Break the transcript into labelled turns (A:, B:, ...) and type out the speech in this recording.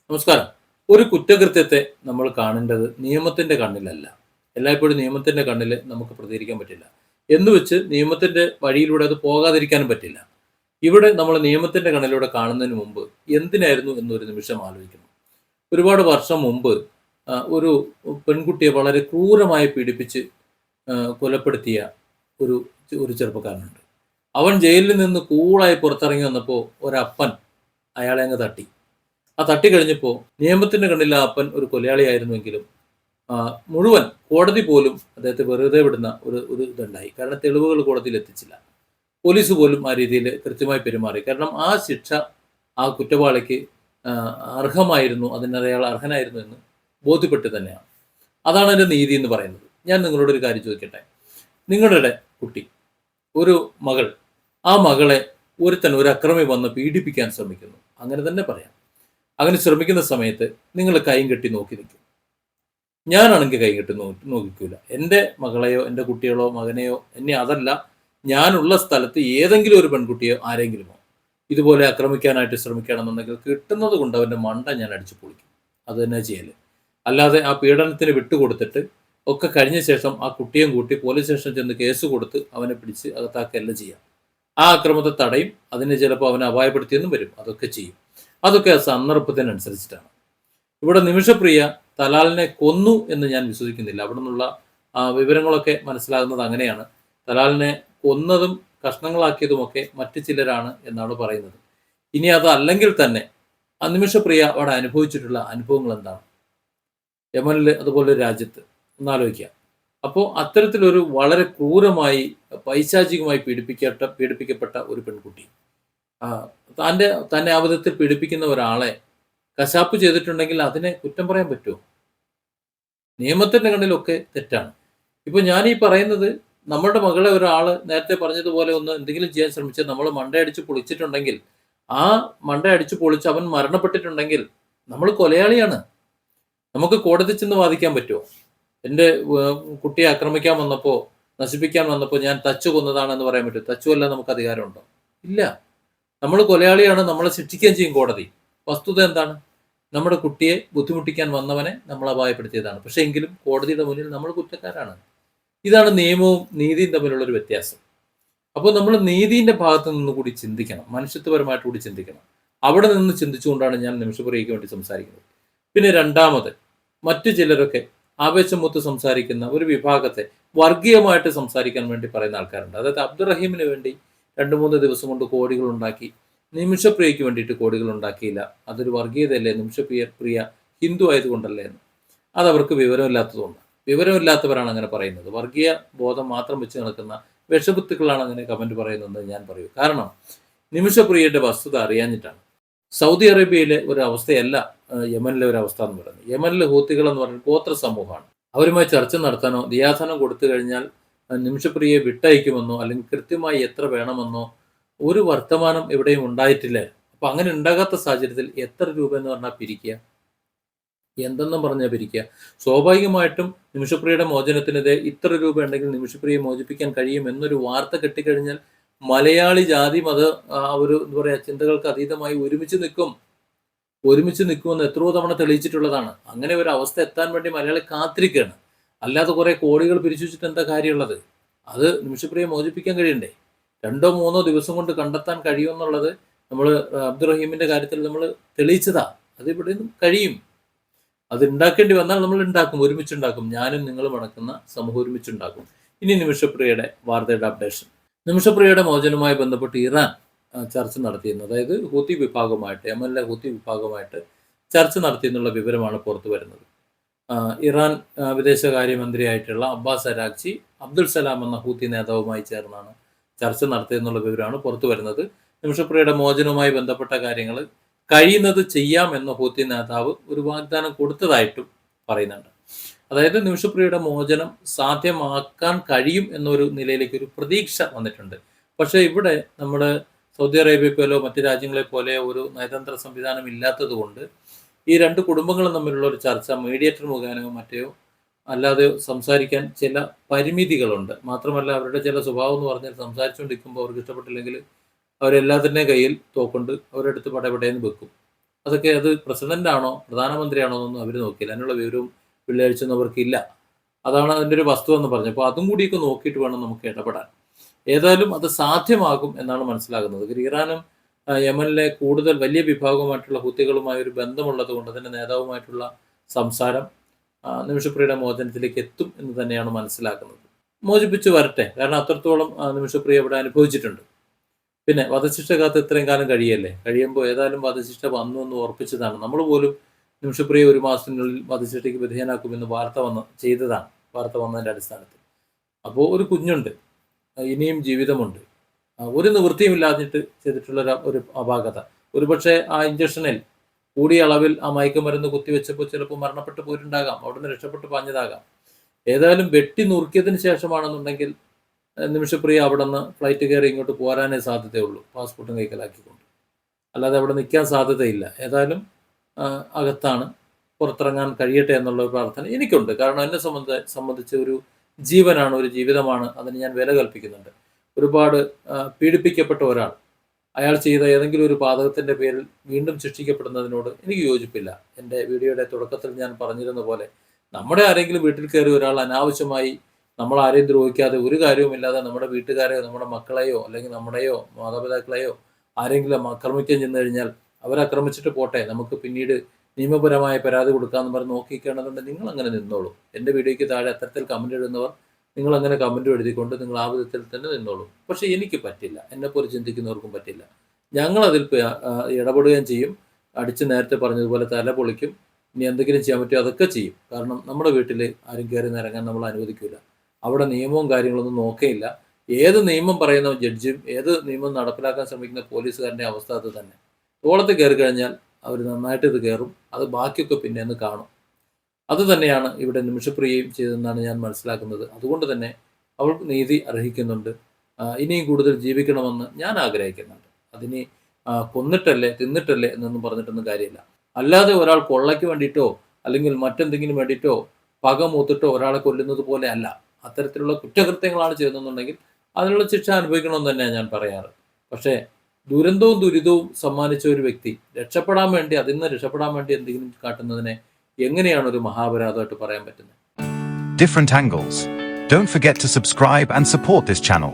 A: നമസ്കാരം. ഒരു കുറ്റകൃത്യത്തെ നമ്മൾ കാണേണ്ടത് നിയമത്തിന്റെ കണ്ണിലല്ല. എല്ലായ്പ്പോഴും നിയമത്തിന്റെ കണ്ണിൽ നമുക്ക് പ്രതികരിക്കാൻ പറ്റില്ല. എന്നുവെച്ച് നിയമത്തിന്റെ വഴിയിലൂടെ അത് പോകാതിരിക്കാനും പറ്റില്ല. ഇവിടെ നമ്മൾ നിയമത്തിന്റെ കണ്ണിലൂടെ കാണുന്നതിന് മുമ്പ് എന്തിനായിരുന്നു എന്നൊരു നിമിഷം ആലോചിക്കണം. ഒരുപാട് വർഷം മുമ്പ് ഒരു പെൺകുട്ടിയെ വളരെ ക്രൂരമായി പീഡിപ്പിച്ച് കൊലപ്പെടുത്തിയ ഒരു ഒരു ചെറുപ്പക്കാരനുണ്ട്. അവൻ ജയിലിൽ നിന്ന് കൂളായി പുറത്തിറങ്ങി വന്നപ്പോൾ ഒരപ്പൻ അയാളെ അങ്ങ് തട്ടി. ആ തട്ടിക്കഴിഞ്ഞപ്പോൾ നിയമത്തിന്റെ കണ്ണിൽ ആ അപ്പൻ ഒരു കൊലയാളിയായിരുന്നുവെങ്കിലും മുഴുവൻ കോടതി പോലും അദ്ദേഹത്തെ വെറുതെ വിടുന്ന ഒരു ഒരു ഇതുണ്ടായി. കാരണം തെളിവുകൾ കോടതിയിൽ എത്തിച്ചില്ല. പോലീസ് പോലും ആ രീതിയിൽ കൃത്യമായി പെരുമാറി. കാരണം ആ ശിക്ഷ ആ കുറ്റവാളിക്ക് അർഹമായിരുന്നു, അതിന് അയാൾ അർഹനായിരുന്നു എന്ന് ബോധ്യപ്പെട്ട് തന്നെയാണ്. അതാണ് എൻ്റെ നീതി എന്ന് പറയുന്നത്. ഞാൻ നിങ്ങളോടൊരു കാര്യം ചോദിക്കട്ടെ. നിങ്ങളുടെ കുട്ടി, ഒരു മകൾ, ആ മകളെ ഒരു അക്രമി വന്ന് പീഡിപ്പിക്കാൻ ശ്രമിക്കുന്നു. അങ്ങനെ തന്നെ പറയാം. അങ്ങനെ ശ്രമിക്കുന്ന സമയത്ത് നിങ്ങൾ കൈയും കെട്ടി നോക്കി നിൽക്കും. ഞാനാണെങ്കിൽ കൈ കെട്ടി നോക്കിക്കൂല. എൻ്റെ മകളെയോ എൻ്റെ കുട്ടികളോ മകനെയോ എന്നെ അതല്ല, ഞാനുള്ള സ്ഥലത്ത് ഏതെങ്കിലും ഒരു പെൺകുട്ടിയോ ആരെങ്കിലുമോ ഇതുപോലെ ആക്രമിക്കാനായിട്ട് ശ്രമിക്കുകയാണെന്നുണ്ടെങ്കിൽ കിട്ടുന്നത് കൊണ്ട് അവൻ്റെ മണ്ട ഞാൻ അടിച്ചു പൊളിക്കും. അത് തന്നെ ചെയ്യല്. അല്ലാതെ ആ പീഡനത്തിന് വിട്ടുകൊടുത്തിട്ട് ഒക്കെ കഴിഞ്ഞ ശേഷം ആ കുട്ടിയും കൂട്ടി പോലീസ് സ്റ്റേഷനിൽ ചെന്ന് കേസ് കൊടുത്ത് അവനെ പിടിച്ച് അകത്താക്കുകയല്ല ചെയ്യാം. ആ അക്രമത്തെ തടയും. അതിനെ ചിലപ്പോൾ അവനെ അപായപ്പെടുത്തിയെന്നും വരും. അതൊക്കെ ചെയ്യും. അതൊക്കെ സന്ദർഭത്തിനനുസരിച്ചിട്ടാണ്. ഇവിടെ നിമിഷപ്രിയ തലാലിനെ കൊന്നു എന്ന് ഞാൻ വിശ്വസിക്കുന്നില്ല. അവിടെ നിന്നുള്ള വിവരങ്ങളൊക്കെ മനസ്സിലാകുന്നത് അങ്ങനെയാണ്. തലാലിനെ കൊന്നതും കഷ്ണങ്ങളാക്കിയതുമൊക്കെ മറ്റു ചിലരാണ് എന്നാണ് പറയുന്നത്. ഇനി അതല്ലെങ്കിൽ തന്നെ ആ നിമിഷപ്രിയ അവിടെ അനുഭവിച്ചിട്ടുള്ള അനുഭവങ്ങൾ എന്താണ്? യമനിൽ അതുപോലെ രാജ്യത്ത് ഒന്നാലോചിക്കുക. അപ്പോൾ അത്തരത്തിലൊരു വളരെ ക്രൂരമായി പൈശാചികമായി പീഡിപ്പിക്കപ്പെട്ട ഒരു പെൺകുട്ടി തന്നെ ആ വിധത്തിൽ പീഡിപ്പിക്കുന്ന ഒരാളെ കശാപ്പ് ചെയ്തിട്ടുണ്ടെങ്കിൽ അതിനെ കുറ്റം പറയാൻ പറ്റുമോ? നിയമത്തിന്റെ കണ്ണിലൊക്കെ തെറ്റാണ്. ഇപ്പൊ ഞാൻ ഈ പറയുന്നത്, നമ്മളുടെ മകളെ ഒരാൾ നേരത്തെ പറഞ്ഞതുപോലെ ഒന്ന് എന്തെങ്കിലും ചെയ്യാൻ ശ്രമിച്ച് നമ്മൾ മണ്ടയടിച്ച് പൊളിച്ചിട്ടുണ്ടെങ്കിൽ, ആ മണ്ടയടിച്ച് പൊളിച്ച് അവൻ മരണപ്പെട്ടിട്ടുണ്ടെങ്കിൽ നമ്മൾ കൊലയാളിയാണ്. നമുക്ക് കോടതി ചെന്ന് വാദിക്കാൻ പറ്റുമോ? എൻ്റെ കുട്ടിയെ ആക്രമിക്കാൻ വന്നപ്പോൾ, നശിപ്പിക്കാൻ വന്നപ്പോൾ ഞാൻ തച്ചു കൊന്നതാണെന്ന് പറയാൻ പറ്റുമോ? തച്ചുവല്ല നമുക്ക് അധികാരമുണ്ടോ? ഇല്ല. നമ്മൾ കൊലയാളിയാണ്. നമ്മളെ ശിക്ഷിക്കുകയും ചെയ്യും കോടതി. വസ്തുത എന്താണ്? നമ്മുടെ കുട്ടിയെ ബുദ്ധിമുട്ടിക്കാൻ വന്നവനെ നമ്മൾ അപായപ്പെടുത്തിയതാണ്. പക്ഷേ എങ്കിലും കോടതിയുടെ മുന്നിൽ നമ്മൾ കുറ്റക്കാരാണ്. ഇതാണ് നിയമവും നീതിയും തമ്മിലുള്ളൊരു വ്യത്യാസം. അപ്പോൾ നമ്മൾ നീതിന്റെ ഭാഗത്ത് നിന്ന് കൂടി ചിന്തിക്കണം. മനുഷ്യത്വപരമായിട്ട് കൂടി ചിന്തിക്കണം. അവിടെ നിന്ന് ചിന്തിച്ചുകൊണ്ടാണ് ഞാൻ നിമിഷപ്രിയയ്ക്ക് വേണ്ടി സംസാരിക്കുന്നത്. പിന്നെ രണ്ടാമത്, മറ്റു ചിലരൊക്കെ ആവേശം മൂത്ത് സംസാരിക്കുന്ന ഒരു വിഭാഗത്തെ വർഗീയമായിട്ട് സംസാരിക്കാൻ വേണ്ടി പറയുന്ന ആൾക്കാരുണ്ട്. അതായത് അബ്ദുറഹീമിന് വേണ്ടി 2-3 ദിവസം കൊണ്ട് കോടികൾ ഉണ്ടാക്കി, നിമിഷപ്രിയയ്ക്ക് വേണ്ടിയിട്ട് കോടികൾ ഉണ്ടാക്കിയില്ല. അതൊരു വർഗീയതയല്ലേ? പ്രിയ ഹിന്ദു ആയതുകൊണ്ടല്ലേ എന്ന്. അതവർക്ക് വിവരമില്ലാത്തതുകൊണ്ട്. വിവരമില്ലാത്തവരാണ് അങ്ങനെ പറയുന്നത്. വർഗീയ ബോധം മാത്രം വെച്ച് നടക്കുന്ന വിഷബുത്തുക്കളാണ് അങ്ങനെ കമന്റ് പറയുന്നതെന്ന് ഞാൻ പറയൂ. കാരണം നിമിഷപ്രിയയുടെ വസ്തുത അറിയാഞ്ഞിട്ടാണ്. സൗദി അറേബ്യയിലെ ഒരു അവസ്ഥയല്ല യമനിലെ ഒരു അവസ്ഥ എന്ന് പറയുന്നത്. യമനിലെ ഹൂത്തികൾ എന്ന് പറയുന്നത് ഗോത്ര സമൂഹമാണ്. അവരുമായി ചർച്ച നടത്താനോ ദിയാധനം കൊടുത്തു കഴിഞ്ഞാൽ നിമിഷപ്രിയയെ വിട്ടയക്കുമെന്നോ അല്ലെങ്കിൽ കൃത്യമായി എത്ര വേണമെന്നോ ഒരു വർത്തമാനം എവിടെയും ഉണ്ടായിട്ടില്ല. അപ്പൊ അങ്ങനെ ഉണ്ടാകാത്ത സാഹചര്യത്തിൽ എത്ര രൂപ എന്ന് പറഞ്ഞാൽ പിരിക്കുക? എന്തെന്നും പറഞ്ഞാൽ പിരിക്കുക? സ്വാഭാവികമായിട്ടും നിമിഷപ്രിയയുടെ മോചനത്തിനെതിരെ ഇത്ര രൂപ ഉണ്ടെങ്കിൽ നിമിഷപ്രിയയെ മോചിപ്പിക്കാൻ കഴിയും എന്നൊരു വാർത്ത കിട്ടിക്കഴിഞ്ഞാൽ മലയാളി ജാതി മത ഒരു എന്താ പറയുക ചിന്തകൾക്ക് അതീതമായി ഒരുമിച്ച് നിൽക്കുമെന്ന് എത്രയോ തവണ തെളിയിച്ചിട്ടുള്ളതാണ്. അങ്ങനെ ഒരു അവസ്ഥ എത്താൻ വേണ്ടി മലയാളി കാത്തിരിക്കുകയാണ്. അല്ലാതെ കുറെ കോടികൾ പിരിച്ചു വെച്ചിട്ട് എന്താ കാര്യമുള്ളത്? അത് നിമിഷപ്രിയയെ മോചിപ്പിക്കാൻ കഴിയണ്ടേ? 2-3 ദിവസം കൊണ്ട് കണ്ടെത്താൻ കഴിയുമെന്നുള്ളത് നമ്മൾ അബ്ദുറഹീമിന്റെ കാര്യത്തിൽ നമ്മൾ തെളിയിച്ചതാ. അത് ഇവിടെ കഴിയും. അത് ഉണ്ടാക്കേണ്ടി വന്നാൽ നമ്മൾ ഉണ്ടാക്കും, ഒരുമിച്ചുണ്ടാക്കും. ഞാനും നിങ്ങളും അടക്കുന്ന സമൂഹം ഒരുമിച്ചുണ്ടാക്കും. ഇനി നിമിഷപ്രിയയുടെ വാർത്തയുടെ അപ്ഡേഷൻ. നിമിഷപ്രിയയുടെ മോചനവുമായി ബന്ധപ്പെട്ട് ഇറാൻ ചർച്ച നടത്തിയെന്ന്, അതായത് ഹൂത്തി വിഭാഗമായിട്ട്, യമനിലെ ഹൂത്തി വിഭാഗമായിട്ട് ചർച്ച നടത്തിയെന്നുള്ള വിവരമാണ് പുറത്തു വരുന്നത്. Iran വിദേശകാര്യമന്ത്രിയായിട്ടുള്ള Abbas Araghchi Abdul Salam എന്ന ഹൂത്തി നേതാവുമായി ചേർന്നാണ് ചർച്ച നടത്തിയെന്നുള്ള വിവരമാണ് പുറത്തു വരുന്നത്. നിമിഷപ്രിയയുടെ മോചനവുമായി ബന്ധപ്പെട്ട കാര്യങ്ങൾ കഴിയുന്നത് ചെയ്യാം എന്ന ഹൂത്തി നേതാവ് ഒരു വാഗ്ദാനം കൊടുത്തതായിട്ടും പറയുന്നുണ്ട്. അതായത് നിമിഷപ്രിയയുടെ മോചനം സാധ്യമാക്കാൻ കഴിയും എന്നൊരു നിലയിലേക്ക് ഒരു പ്രതീക്ഷ വന്നിട്ടുണ്ട്. പക്ഷേ ഇവിടെ നമ്മുടെ സൗദി അറേബ്യ പോലെയോ മറ്റു രാജ്യങ്ങളെ പോലെ ഒരു നയതന്ത്ര സംവിധാനം ഇല്ലാത്തത് കൊണ്ട് ഈ രണ്ട് കുടുംബങ്ങളും തമ്മിലുള്ള ഒരു ചർച്ച മീഡിയേറ്റർ മുഖേനയോ മറ്റോ അല്ലാതെ സംസാരിക്കാൻ ചില പരിമിതികളുണ്ട്. മാത്രമല്ല അവരുടെ ചില സ്വഭാവം എന്ന് പറഞ്ഞാൽ സംസാരിച്ചുകൊണ്ടിരിക്കുമ്പോൾ അവർക്ക് ഇഷ്ടപ്പെട്ടില്ലെങ്കിൽ അവരെല്ലാത്തിൻ്റെയും കയ്യിൽ തോക്കുണ്ട്, അവരെടുത്ത് പടപടയെന്ന് വെക്കും. അതൊക്കെ അത് പ്രസിഡന്റ് ആണോ പ്രധാനമന്ത്രിയാണോ എന്നൊന്നും അവർ നോക്കിയില്ല. അതിനുള്ള വിവരവും വെള്ളിയാഴ്ച അവർക്കില്ല. അതാണ് അതിൻ്റെ ഒരു വസ്തു എന്ന് പറഞ്ഞു. അപ്പോൾ അതും കൂടിയൊക്കെ നോക്കിയിട്ട് വേണം നമുക്ക് ഇടപെടാൻ. ഏതായാലും അത് സാധ്യമാകും എന്നാണ് മനസ്സിലാകുന്നത്. ഇറാനും യമനിലെ കൂടുതൽ വലിയ വിഭാഗവുമായിട്ടുള്ള ഹൂത്തികളുമായ ഒരു ബന്ധമുള്ളത് കൊണ്ട് തന്നെ നേതാവുമായിട്ടുള്ള സംസാരം നിമിഷപ്രിയയുടെ മോചനത്തിലേക്ക് എത്തും എന്ന് തന്നെയാണ് മനസ്സിലാക്കുന്നത്. മോചിപ്പിച്ചു വരട്ടെ, കാരണം അത്രത്തോളം നിമിഷപ്രിയ ഇവിടെ അനുഭവിച്ചിട്ടുണ്ട്. പിന്നെ വധശിക്ഷ കാത്ത് ഇത്രയും കാലം കഴിയുമ്പോൾ ഏതായാലും വധശിക്ഷ വന്നു എന്ന് ഉറപ്പിച്ചതാണ്. നമ്മൾ പോലും നിമിഷപ്രിയ 1 മാസത്തിനുള്ളിൽ വധശിക്ഷയ്ക്ക് വിധേയനാക്കുമെന്ന് വാർത്ത വന്നതിൻ്റെ അടിസ്ഥാനത്തിൽ. അപ്പോൾ ഒരു കുഞ്ഞുണ്ട്, ഇനിയും ജീവിതമുണ്ട്. ഒരു നിവൃത്തിയുമില്ലാഞ്ഞിട്ട് ചെയ്തിട്ടുള്ള ഒരു അപാകത. ഒരുപക്ഷെ ആ ഇഞ്ചക്ഷനിൽ കൂടിയ അളവിൽ ആ മയക്കുമരുന്ന് കുത്തിവെച്ചപ്പോൾ ചിലപ്പോൾ മരണപ്പെട്ടു പോയിട്ടുണ്ടാകാം, അവിടുന്ന് രക്ഷപ്പെട്ടു പാഞ്ഞതാകാം. ഏതായാലും വെട്ടി നുറുക്കിയതിന് ശേഷമാണെന്നുണ്ടെങ്കിൽ നിമിഷപ്രിയ അവിടെ നിന്ന് ഫ്ലൈറ്റ് കയറി ഇങ്ങോട്ട് പോരാനേ സാധ്യതയുള്ളൂ, പാസ്പോർട്ടും കൈക്കലാക്കിക്കൊണ്ട്. അല്ലാതെ അവിടെ നിൽക്കാൻ സാധ്യതയില്ല. ഏതായാലും അകത്താണ്, പുറത്തിറങ്ങാൻ കഴിയട്ടെ എന്നുള്ള ഒരു പ്രാർത്ഥന എനിക്കുണ്ട്. കാരണം എന്നെ സംബന്ധിച്ച് ഒരു ജീവനാണ്, ഒരു ജീവിതമാണ്, അതിന് ഞാൻ വില കൽപ്പിക്കുന്നുണ്ട്. ഒരുപാട് പീഡിപ്പിക്കപ്പെട്ട ഒരാൾ അയാൾ ചെയ്ത ഏതെങ്കിലും ഒരു പാതകത്തിൻ്റെ പേരിൽ വീണ്ടും ശിക്ഷിക്കപ്പെടുന്നതിനോട് എനിക്ക് യോജിപ്പില്ല. എൻ്റെ വീഡിയോയുടെ തുടക്കത്തിൽ ഞാൻ പറഞ്ഞിരുന്ന പോലെ നമ്മുടെ ആരെങ്കിലും വീട്ടിൽ കയറി ഒരാൾ അനാവശ്യമായി നമ്മൾ ആരെയും ദ്രോഹിക്കാതെ ഒരു കാര്യവുമില്ലാതെ നമ്മുടെ വീട്ടുകാരെയോ നമ്മുടെ മക്കളെയോ അല്ലെങ്കിൽ നമ്മുടെയോ മാതാപിതാക്കളെയോ ആരെങ്കിലും ആക്രമിക്കാൻ ചെന്ന് കഴിഞ്ഞാൽ അവരാക്രമിച്ചിട്ട് പോട്ടെ, നമുക്ക് പിന്നീട് നിയമപരമായ പരാതി കൊടുക്കാമെന്ന് പറഞ്ഞ് നോക്കിക്കേണ്ടതുകൊണ്ട് നിങ്ങൾ അങ്ങനെ നിന്നോളൂ. എൻ്റെ വീഡിയോയ്ക്ക് താഴെ അത്തരത്തിൽ കമൻ്റ് എഴുതുന്നവർ നിങ്ങൾ അങ്ങനെ കമൻറ്റും എഴുതിക്കൊണ്ട് നിങ്ങൾ ആ വിധത്തിൽ തന്നെ നിന്നോളൂ. പക്ഷേ എനിക്ക് പറ്റില്ല, എന്നെപ്പോലെ ചിന്തിക്കുന്നവർക്കും പറ്റില്ല. ഞങ്ങളതിൽ ഇടപെടുകയും ചെയ്യും. അടിച്ച് നേരത്തെ പറഞ്ഞതുപോലെ തല പൊളിക്കും. ഇനി എന്തെങ്കിലും ചെയ്യാൻ പറ്റുമോ അതൊക്കെ ചെയ്യും. കാരണം നമ്മുടെ വീട്ടിൽ ആരും കയറി നിറങ്ങാൻ നമ്മൾ അനുവദിക്കില്ല. അവിടെ നിയമവും കാര്യങ്ങളൊന്നും നോക്കേയില്ല. ഏത് നിയമം പറയുന്ന ജഡ്ജും ഏത് നിയമം നടപ്പിലാക്കാൻ ശ്രമിക്കുന്ന പോലീസുകാരൻ്റെ അവസ്ഥ അത് തന്നെ. തോളത്ത് കയറി കഴിഞ്ഞാൽ അവർ നന്നായിട്ട് ഇത് കയറും, അത് ബാക്കിയൊക്കെ പിന്നെ ഒന്ന് കാണും. അത് തന്നെയാണ് ഇവിടെ നിമിഷപ്രിയയും ചെയ്തതെന്നാണ് ഞാൻ മനസ്സിലാക്കുന്നത്. അതുകൊണ്ട് തന്നെ അവൾക്ക് നീതി അർഹിക്കുന്നുണ്ട്. ഇനിയും കൂടുതൽ ജീവിക്കണമെന്ന് ഞാൻ ആഗ്രഹിക്കുന്നുണ്ട്. അതിനി കൊന്നിട്ടല്ലേ തിന്നിട്ടല്ലേ എന്നൊന്നും പറഞ്ഞിട്ടൊന്നും കാര്യമില്ല. അല്ലാതെ ഒരാൾ കൊള്ളയ്ക്ക് വേണ്ടിയിട്ടോ അല്ലെങ്കിൽ മറ്റെന്തെങ്കിലും വേണ്ടിയിട്ടോ പക മൂത്തിട്ടോ ഒരാളെ കൊല്ലുന്നത് പോലെ അല്ല. അത്തരത്തിലുള്ള കുറ്റകൃത്യങ്ങളാണ് ചെയ്തതെന്നുണ്ടെങ്കിൽ അതിനുള്ള ശിക്ഷ അനുഭവിക്കണമെന്ന് തന്നെയാണ് ഞാൻ പറയാറ്. പക്ഷേ ദുരന്തവും ദുരിതവും സമ്മാനിച്ച ഒരു വ്യക്തി അതിൽ നിന്ന് രക്ഷപ്പെടാൻ വേണ്ടി എന്തെങ്കിലും കാട്ടുന്നതിനെ എങ്ങനെയാണ് ഒരു മഹാപരാധമായിട്ട് പറയാൻ പറ്റുന്നത്?
B: Different angles. Don't forget to subscribe and support this channel.